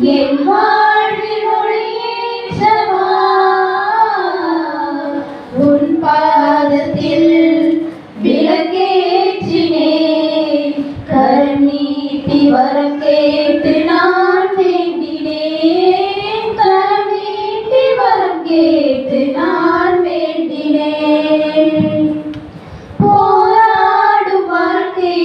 என் வாழ்வில் ஒளியேற்றவா உன் பாதத்தில் விளக்கேற்றினேன் கரம் நீட்டி வரம் கேட்டு நான் வேண்டினேன் கரம் நீட்டி வரம் கேட்டு நான் வேண்டினேன் போராடும் வாழ்க்கை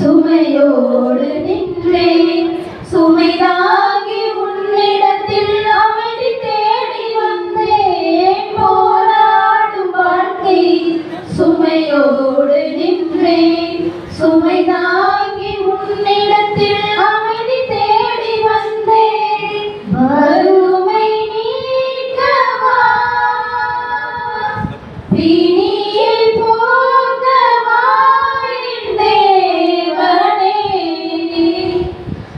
சுமையோடு நின்றேன் சுமைதாங்கி உன்னிடத்தில் அமைதி தேடி வந்தேன் போராடும் வாழ்க்கை சுமையோடு நின்றேன் சுமைதாங்கி உன்னிடத்தில் அமைதி தேடி வந்தேன் வறுமை நீக்கவா பிணியை போக்கவா என் தேவனே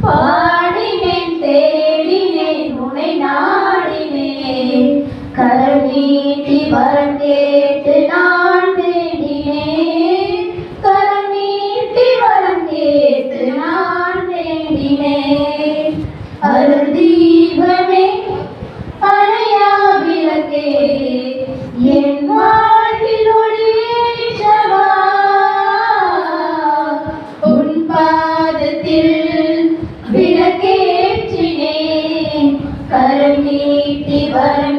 பாடினேன் தேடினேன் உன்னை நாடினேன் கரம் நீட்டி வரம் கேட்டு நான் வேண்டினேன் கரம் நீட்டி வரம் கேட்டு நான் வேண்டினேன் அருள் தீபமே அணையா விளக்கே என் வாழ்வில் ஒளியேற்றவா உன் பாதத்தில் விளக்கேற்றினேன் கரம் நீட்டி வரம்